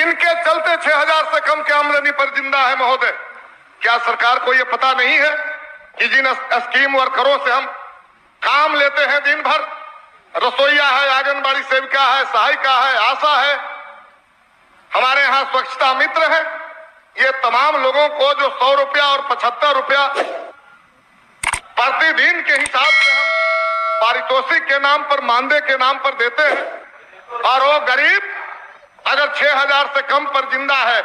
किनके चलते 6,000 से कम की आमदनी पर जिंदा है महोदय? क्या सरकार को यह पता नहीं है कि जिन स्कीम वर्करों से हम काम लेते हैं दिन भर, रसोईया है, आंगनबाड़ी सेविका है, सहायिका है, आशा है, हमारे यहाँ स्वच्छता मित्र है, ये तमाम लोगों को जो 100 रुपया और 75 रुपया प्रतिदिन के हिसाब से हम पारितोषिक के नाम पर, मानदेय के नाम पर देते हैं, और वो गरीब अगर 6,000 से कम पर जिंदा है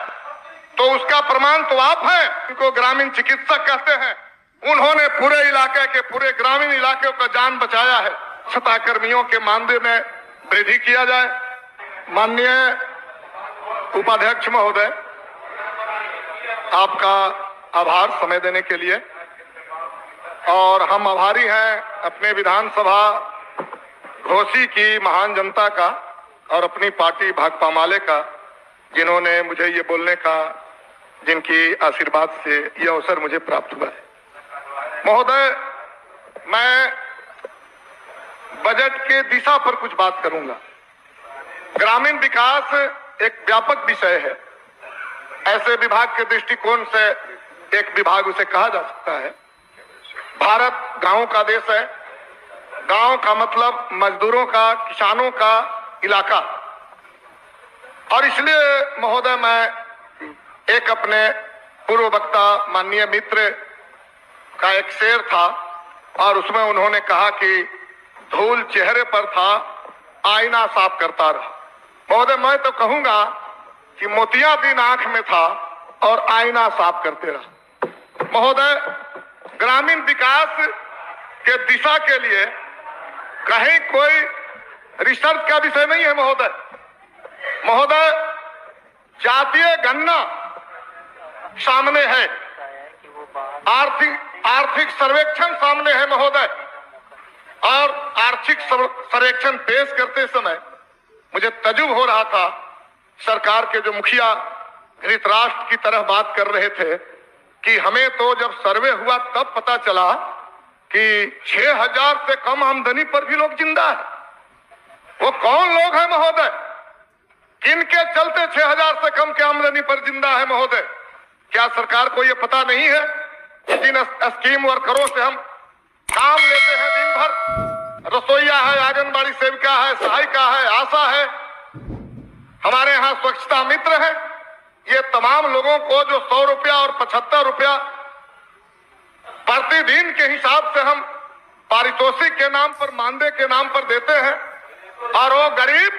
तो उसका प्रमाण तो आप हैं। उनको ग्रामीण चिकित्सक कहते हैं। उन्होंने पूरे इलाके के, पूरे ग्रामीण इलाके का जान बचाया है। स्वच्छता कर्मियों के मानदेय में वृद्धि किया जाए। माननीय उपाध्यक्ष महोदय, आपका आभार समय देने के लिए, और हम आभारी हैं अपने विधानसभा घोसी की महान जनता का और अपनी पार्टी भाकपा माले का, जिन्होंने मुझे ये बोलने का, जिनकी आशीर्वाद से यह अवसर मुझे प्राप्त हुआ है। महोदय, मैं बजट के दिशा पर कुछ बात करूंगा। ग्रामीण विकास एक व्यापक विषय है। ऐसे विभाग के दृष्टिकोण से एक विभाग उसे कहा जा सकता है। भारत गांव का देश है। गांव का मतलब मजदूरों का, किसानों का इलाका। और इसलिए महोदय, मैं एक अपने पूर्व वक्ता माननीय मित्र का एक शेर था, और उसमें उन्होंने कहा कि धूल चेहरे पर था, आईना साफ करता रहा। महोदय, मैं तो कहूंगा कि मोतियाबिंद आंख में था और आईना साफ करते रहा। महोदय, ग्रामीण विकास के दिशा के लिए कहीं कोई रिसर्च का विषय नहीं है महोदय। महोदय, जातीय गणना सामने है, आर्थिक सर्वेक्षण सामने है महोदय, और आर्थिक सर्वेक्षण पेश करते समय मुझे तजुब हो रहा था। सरकार के जो मुखिया धृतराष्ट्र की तरह बात कर रहे थे कि हमें तो जब सर्वे हुआ तब पता चला कि 6,000 से कम आमदनी पर भी लोग जिंदा है। वो कौन लोग हैं महोदय? किनके चलते 6,000 से कम की आमदनी पर जिंदा है महोदय? क्या सरकार को यह पता नहीं है कि जिन स्कीम वर्करों से हम काम लेते हैं दिन भर, रसोईया है, आंगनबाड़ी सेविका है, सहायिका है, आशा है, हमारे यहाँ स्वच्छता मित्र है, ये तमाम लोगों को जो 100 रुपया और 75 रुपया प्रतिदिन के हिसाब से हम पारितोषिक के नाम पर, मानदेय के नाम पर देते हैं, और वो गरीब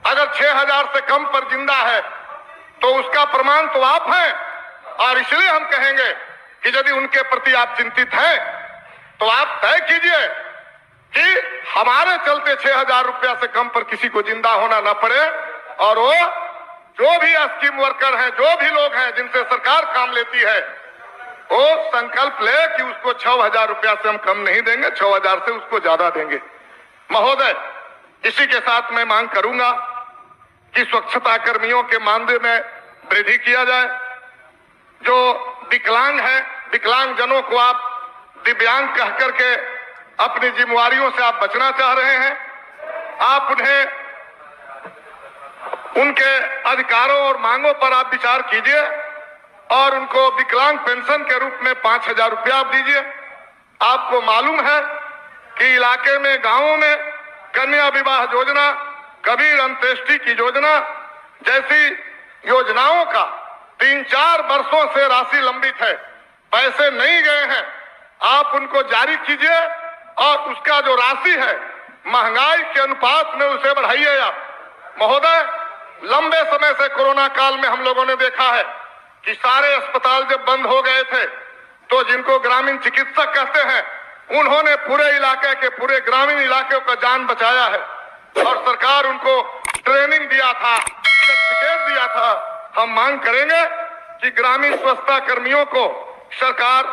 अगर 6,000 से कम पर जिंदा है तो उसका प्रमाण तो आप हैं। और इसलिए हम कहेंगे कि यदि उनके प्रति आप चिंतित हैं तो आप तय कीजिए कि हमारे चलते 6,000 रुपया से कम पर किसी को जिंदा होना ना पड़े, और वो जो भी स्कीम वर्कर हैं, जो भी लोग हैं जिनसे सरकार काम लेती है, वो संकल्प ले कि उसको 6,000 रुपया से हम कम नहीं देंगे, 6,000 से उसको ज्यादा देंगे। महोदय, इसी के साथ मैं मांग करूंगा कि स्वच्छता कर्मियों के मानदेय में वृद्धि किया जाए। जो विकलांग हैं, विकलांग जनों को आप दिव्यांग कह करके अपनी जिम्मेवारियों से आप बचना चाह रहे हैं। आप उन्हें उनके अधिकारों और मांगों पर आप विचार कीजिए, और उनको विकलांग पेंशन के रूप में 5,000 रुपया आप दीजिए। आपको मालूम है कि इलाके में, गांवों में कन्या विवाह योजना, कबीर अंत्येष्टि की योजना जैसी योजनाओं का 3-4 वर्षों से राशि लंबित है, पैसे नहीं गए हैं। आप उनको जारी कीजिए, और उसका जो राशि है महंगाई के अनुपात में उसे बढ़ाइए आप। महोदय, लंबे समय से कोरोना काल में हम लोगों ने देखा है कि सारे अस्पताल जब बंद हो गए थे तो जिनको ग्रामीण चिकित्सक कहते हैं, उन्होंने पूरे इलाके के, पूरे ग्रामीण इलाके का जान बचाया है, और सरकार उनको ट्रेनिंग दिया था, सर्टिफिकेट दिया था। हम मांग करेंगे कि ग्रामीण स्वच्छता कर्मियों को सरकार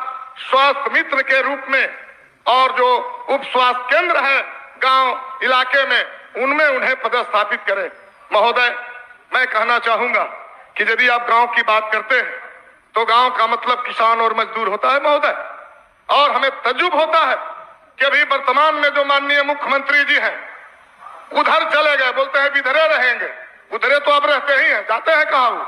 स्वास्थ्य मित्र के रूप में, और जो उप स्वास्थ्य केंद्र है गांव इलाके में, उनमें उन्हें पदस्थापित करें। महोदय, मैं कहना चाहूंगा कि यदि आप गांव की बात करते हैं तो गांव का मतलब किसान और मजदूर होता है महोदय। और हमें तजुब होता है कि अभी वर्तमान में जो माननीय मुख्यमंत्री जी हैं उधर चले गए, बोलते हैं इधरे रहेंगे। उधरे तो अब रहते ही हैं, जाते हैं कहाँ वो?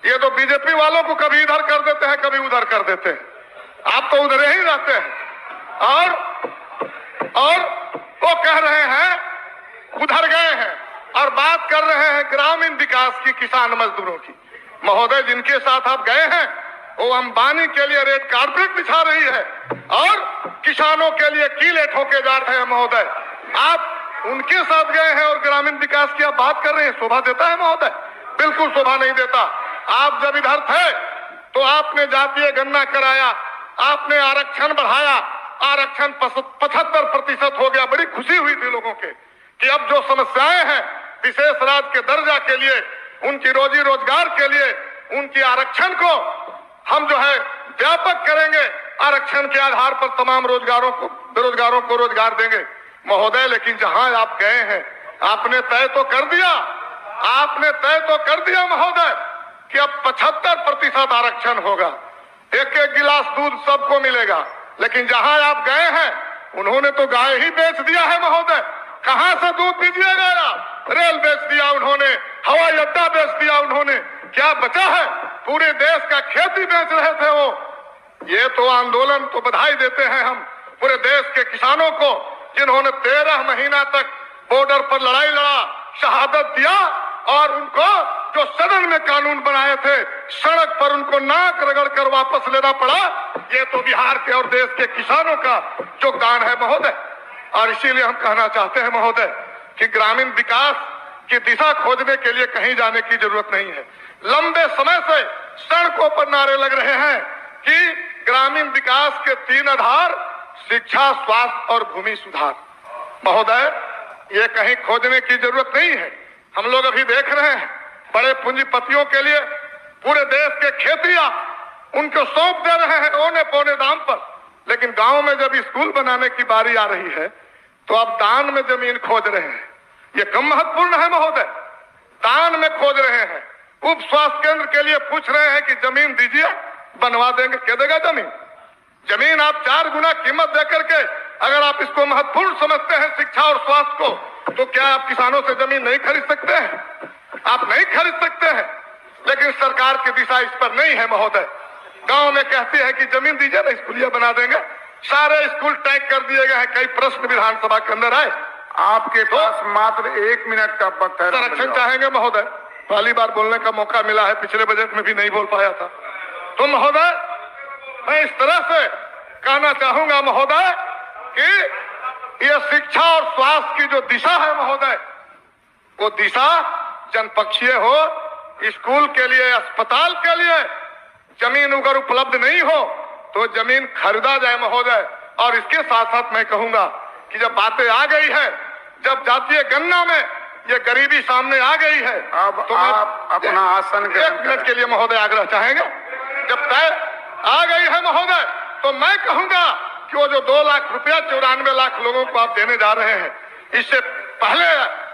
ये तो बीजेपी वालों को कभी इधर कर देते हैं, कभी उधर कर देते हैं। आप तो उधर ही रहते हैं। और वो कह रहे हैं उधर गए हैं और बात कर रहे हैं ग्रामीण विकास की, किसान मजदूरों की। महोदय, जिनके साथ आप गए हैं वो अंबानी के लिए रेड कारपेट बिछा रही है और किसानों के लिए कीले ठोके जा रहे हैं। महोदय, आप उनके साथ गए हैं और ग्रामीण विकास की आप बात कर रहे हैं। शोभा देता है महोदय? बिल्कुल शोभा नहीं देता। आप जब इधर थे तो आपने जातीय गणना कराया, आपने आरक्षण बढ़ाया, आरक्षण 75% हो गया। बड़ी खुशी हुई थी लोगों के कि अब जो समस्याएं हैं विशेष राज्य के दर्जा के लिए, उनकी रोजी रोजगार के लिए, उनकी आरक्षण को हम जो है व्यापक करेंगे। आरक्षण के आधार पर तमाम बेरोजगारों को रोजगार देंगे। महोदय, लेकिन जहां आप गए हैं आपने तय तो कर दिया महोदय कि अब 75% आरक्षण होगा, एक एक गिलास दूध सबको मिलेगा। लेकिन जहां आप गए हैं उन्होंने तो गाय ही बेच दिया है महोदय। कहां से दूध दीजिएगा आप? रेल बेच दिया उन्होंने, हवाई अड्डा बेच दिया उन्होंने, क्या बचा है? पूरे देश का खेती बेच रहे थे वो। ये तो आंदोलन, तो बधाई देते हैं हम पूरे देश के किसानों को जिन्होंने 13 महीना तक बॉर्डर पर लड़ाई लड़ा, शहादत दिया और उनको जो सदन में कानून बनाए थे सड़क पर उनको नाक रगड़ कर वापस लेना पड़ा। ये तो बिहार के और देश के किसानों का योगदान है महोदय। और इसीलिए हम कहना चाहते हैं महोदय कि ग्रामीण विकास की दिशा खोजने के लिए कहीं जाने की जरूरत नहीं है। लंबे समय से सड़कों पर नारे लग रहे हैं कि ग्रामीण विकास के 3 आधार शिक्षा, स्वास्थ्य और भूमि सुधार। महोदय, ये कहीं खोजने की जरूरत नहीं है। हम लोग अभी देख रहे हैं बड़े पूंजीपतियों के लिए पूरे देश के खेतियां उनको सौंप दे रहे हैं औने पौने दाम पर। लेकिन गांव में जब स्कूल बनाने की बारी आ रही है तो अब दान में जमीन खोज रहे हैं। ये कम महत्वपूर्ण है महोदय? दान में खोज रहे हैं। उप स्वास्थ्य केंद्र के लिए पूछ रहे हैं कि जमीन दीजिए, बनवा देंगे। क्या देगा जमीन आप 4 गुना कीमत देकर के अगर आप इसको महत्वपूर्ण समझते हैं शिक्षा और स्वास्थ्य को, तो क्या आप किसानों से जमीन नहीं खरीद सकते हैं? आप नहीं खरीद सकते हैं। लेकिन सरकार की दिशा इस पर नहीं है महोदय। गांव में कहती है कि जमीन दीजिए ना, स्कूलिया बना देंगे। सारे स्कूल टैग कर दिए गए हैं। कई प्रश्न विधानसभा के अंदर आए। आपके पास मात्र 1 मिनट का वक्त है। संरक्षण चाहेंगे महोदय? पहली बार बोलने का मौका मिला है, पिछले बजट में भी नहीं बोल पाया था। तो महोदय, मैं इस तरह से कहना चाहूंगा महोदय कि ये शिक्षा और स्वास्थ्य की जो दिशा है महोदय, वो दिशा जनपक्षीय हो। स्कूल के लिए, अस्पताल के लिए जमीन अगर उपलब्ध नहीं हो तो जमीन खरीदा जाए महोदय। और इसके साथ साथ मैं कहूंगा कि जब बातें आ गई है, जब जातीय गणना में ये गरीबी सामने आ गई है, अब तो आप अपना आसन 1 मिनट के लिए महोदय आग्रह चाहेंगे। जब तय आ गई है महोदय तो मैं कहूंगा कि वो जो 2 लाख रुपया 94 लाख लोगों को आप देने जा रहे हैं, इससे पहले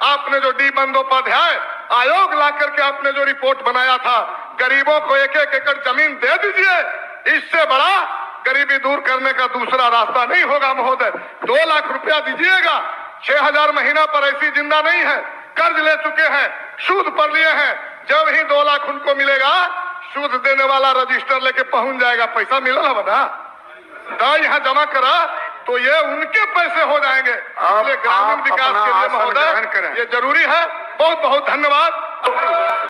आपने जो डी बंदोपाध्याय आयोग ला करके आपने जो रिपोर्ट बनाया था, गरीबों को 1-1 एकड़ जमीन दे दीजिए, इससे बड़ा गरीबी दूर करने का दूसरा रास्ता नहीं होगा महोदय। 2 लाख रुपया दीजिएगा, 6000 महीना पर ऐसी जिंदा नहीं है। कर्ज ले चुके हैं, सूद पर लिए हैं। जब ही 2 लाख उनको मिलेगा, सूद देने वाला रजिस्टर लेके पहुंच जाएगा। पैसा मिला है ना, यहाँ जमा करा तो ये उनके पैसे हो जाएंगे। इसलिए ग्रामीण विकास के लिए महोदय ये जरूरी है। बहुत बहुत धन्यवाद।